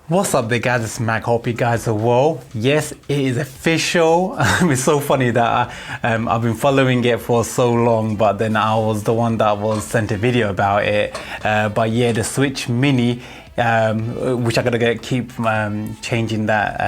What's up there guys, it's Mac, hope you guys are well. Yes, it is official. It's so funny that I've been following it for so long, but then I was the one that was sent a video about it. But yeah, the Switch Mini, which I'm gonna keep changing that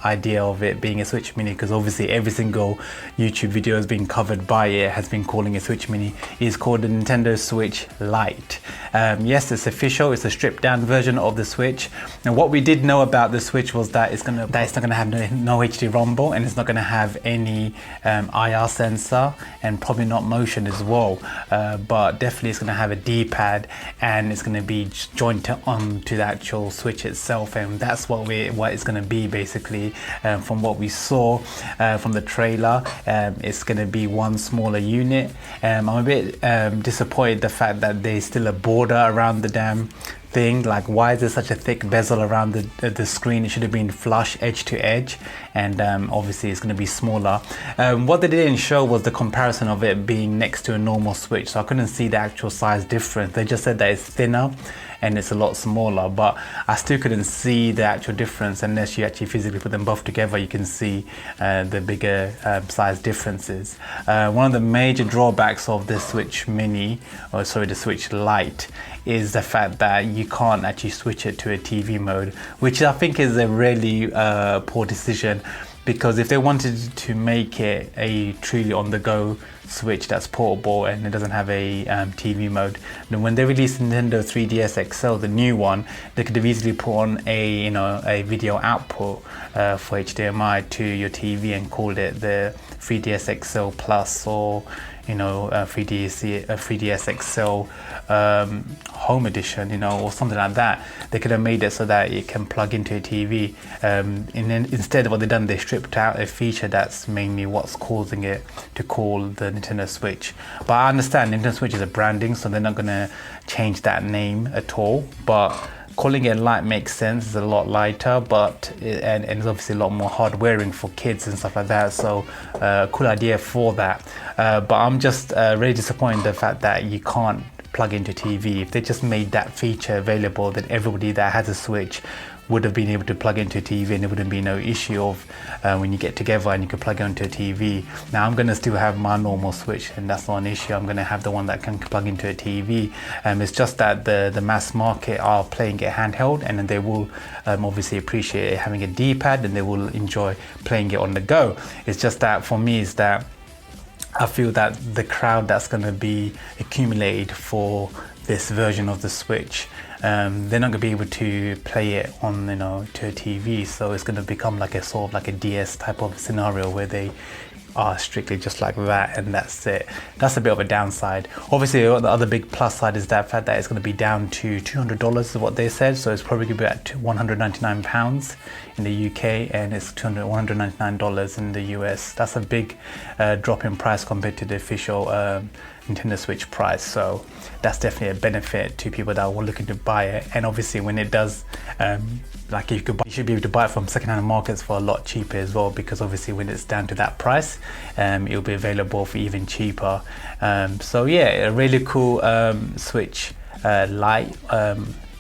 idea of it being a Switch Mini, because obviously every single YouTube video has been covered by it, has been calling it Switch Mini. It's called the Nintendo Switch Lite. Yes, it's official. It's a stripped down version of the Switch. And what we did know about the Switch was that it's not gonna have no HD rumble, and it's not gonna have any IR sensor, and probably not motion as well. But definitely it's gonna have a D-pad, and it's gonna be joined onto the actual Switch itself, and that's what it's gonna be basically. From what we saw from the trailer, it's gonna be one smaller unit. I'm a bit disappointed the fact that there's still a border around the damn thing. Like, why is there such a thick bezel around the screen? It should have been flush edge to edge, and obviously it's going to be smaller. What they didn't show was the comparison of it being next to a normal Switch, so I couldn't see the actual size difference. They just said that it's thinner and it's a lot smaller, but I still couldn't see the actual difference unless you actually physically put them both together. You can see the bigger size differences. One of the major drawbacks of the Switch Mini, or sorry, the Switch Lite, is the fact that you can't actually switch it to a TV mode, which I think is a really poor decision, because if they wanted to make it a truly on-the-go Switch that's portable and it doesn't have a TV mode, then when they released Nintendo 3DS XL, the new one, they could have easily put on a video output for HDMI to your TV and called it the 3DS XL Plus, or 3DS XL Home Edition, or something like that. They could have made it so that it can plug into a TV. And then instead, what they've done, they stripped out a feature that's mainly what's causing it to call the Nintendo Switch. But I understand Nintendo Switch is a branding, so they're not going to change that name at all. But calling it Lite makes sense. It's a lot lighter, and it's obviously a lot more hard wearing for kids and stuff like that. So cool idea for that. But I'm just really disappointed in the fact that you can't plug into TV. If they just made that feature available, then everybody that has a Switch would have been able to plug into a TV, and there wouldn't be no issue of when you get together and you can plug onto a TV. Now I'm going to still have my normal Switch, and that's not an issue. I'm going to have the one that can plug into a TV. It's just that the mass market are playing it handheld, and then they will obviously appreciate having a D-pad, and they will enjoy playing it on the go. It's just that for me is that I feel that the crowd that's going to be accumulated for this version of the Switch, they're not going to be able to play it on to a TV, so it's going to become like a sort of like a DS type of scenario where they are strictly just like that, and that's it. That's a bit of a downside. Obviously, the other big plus side is that fact that it's going to be down to $200 is what they said, so it's probably going to be at £199 in the UK, and it's $199 in the US. That's a big drop in price compared to the official Nintendo Switch price, so that's definitely a benefit to people that were looking to buy it. And obviously when it does, like you should be able to buy it from secondhand markets for a lot cheaper as well, because obviously when it's down to that price, it'll be available for even cheaper. So yeah, a really cool Switch Lite.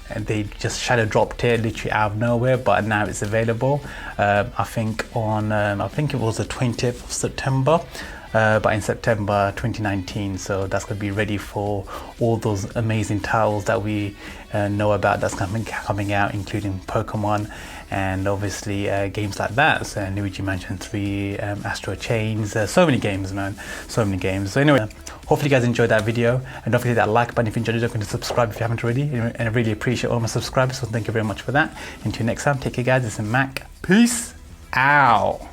And they just shadow dropped it literally out of nowhere, but now it's available. I think on I think it was the 20th of September. But in September 2019, so that's going to be ready for all those amazing titles that we know about that's coming out, including Pokemon, and obviously games like that. So Luigi Mansion 3, Astro Chains, so many games, man, so many games. So anyway, hopefully you guys enjoyed that video, and don't forget that like button if you enjoyed it. Don't forget to subscribe if you haven't already, and I really appreciate all my subscribers, so thank you very much for that. Until next time, take care guys, this is Mac, peace out.